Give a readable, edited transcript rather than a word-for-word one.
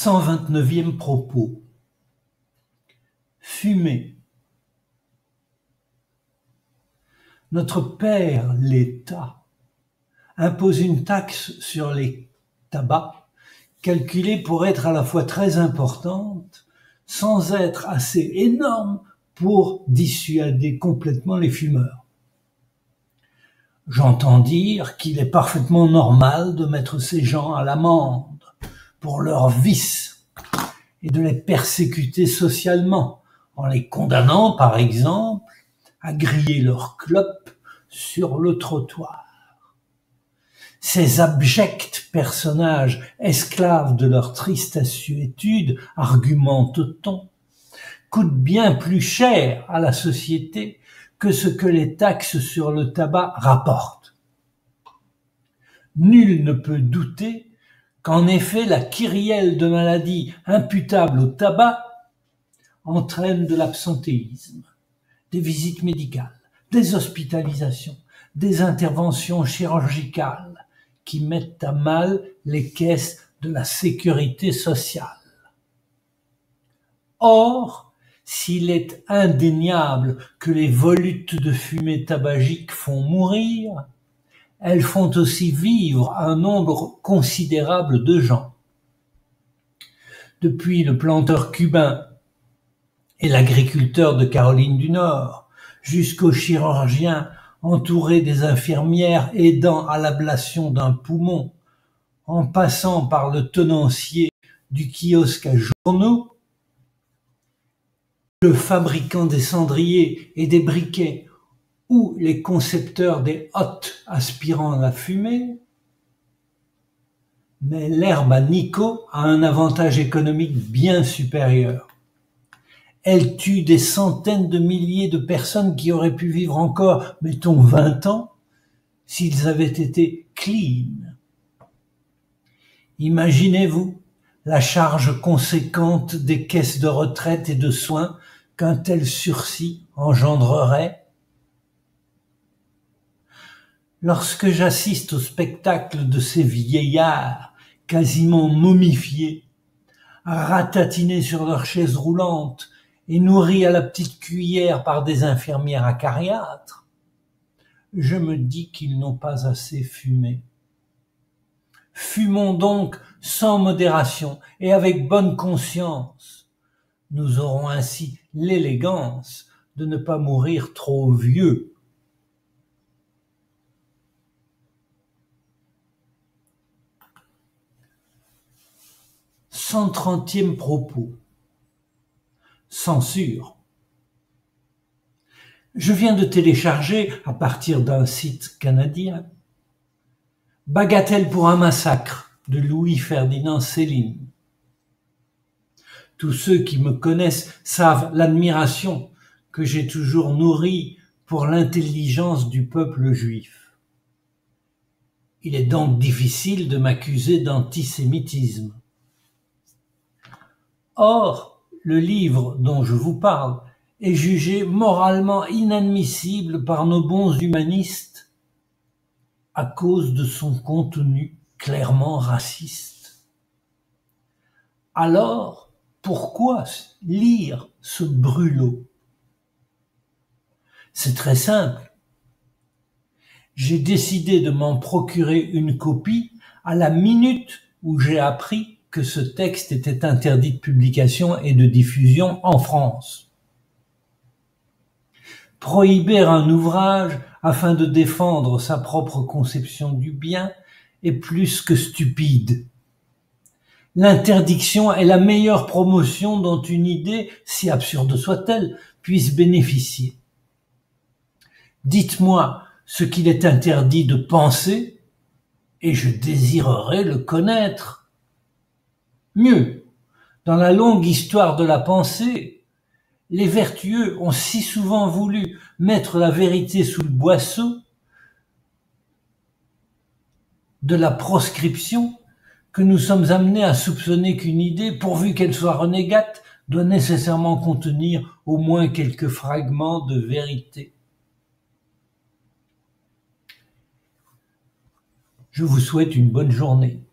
129e propos. Fumer. Notre père, l'État, impose une taxe sur les tabacs calculée pour être à la fois très importante, sans être assez énorme pour dissuader complètement les fumeurs. J'entends dire qu'il est parfaitement normal de mettre ces gens à l'amende pour leurs vices et de les persécuter socialement en les condamnant, par exemple, à griller leurs clopes sur le trottoir. Ces abjects personnages, esclaves de leur triste assuétude, argumente-t-on, coûtent bien plus cher à la société que ce que les taxes sur le tabac rapportent. Nul ne peut douter qu'en effet la kyrielle de maladies imputables au tabac entraîne de l'absentéisme, des visites médicales, des hospitalisations, des interventions chirurgicales qui mettent à mal les caisses de la sécurité sociale. Or, s'il est indéniable que les volutes de fumée tabagique font mourir, elles font aussi vivre un nombre considérable de gens. Depuis le planteur cubain et l'agriculteur de Caroline du Nord, jusqu'au chirurgien entouré des infirmières aidant à l'ablation d'un poumon, en passant par le tenancier du kiosque à journaux, le fabricant des cendriers et des briquets ou les concepteurs des hottes aspirant la fumée, mais l'herbe à Nico a un avantage économique bien supérieur. Elle tue des centaines de milliers de personnes qui auraient pu vivre encore, mettons, 20 ans, s'ils avaient été clean. Imaginez-vous la charge conséquente des caisses de retraite et de soins qu'un tel sursis engendrerait. Lorsque j'assiste au spectacle de ces vieillards quasiment momifiés, ratatinés sur leurs chaises roulantes et nourris à la petite cuillère par des infirmières acariâtres, je me dis qu'ils n'ont pas assez fumé. Fumons donc sans modération et avec bonne conscience. Nous aurons ainsi l'élégance de ne pas mourir trop vieux. 130e propos. Censure. Je viens de télécharger, à partir d'un site canadien, Bagatelle pour un massacre de Louis-Ferdinand Céline. Tous ceux qui me connaissent savent l'admiration que j'ai toujours nourrie pour l'intelligence du peuple juif. Il est donc difficile de m'accuser d'antisémitisme. Or, le livre dont je vous parle est jugé moralement inadmissible par nos bons humanistes à cause de son contenu clairement raciste. Alors, pourquoi lire ce brûlot? C'est très simple. J'ai décidé de m'en procurer une copie à la minute où j'ai appris que ce texte était interdit de publication et de diffusion en France. Prohiber un ouvrage afin de défendre sa propre conception du bien est plus que stupide. L'interdiction est la meilleure promotion dont une idée, si absurde soit-elle, puisse bénéficier. Dites-moi ce qu'il est interdit de penser, et je désirerais le connaître. Mieux, dans la longue histoire de la pensée, les vertueux ont si souvent voulu mettre la vérité sous le boisseau de la proscription que nous sommes amenés à soupçonner qu'une idée, pourvu qu'elle soit renégate, doit nécessairement contenir au moins quelques fragments de vérité. Je vous souhaite une bonne journée.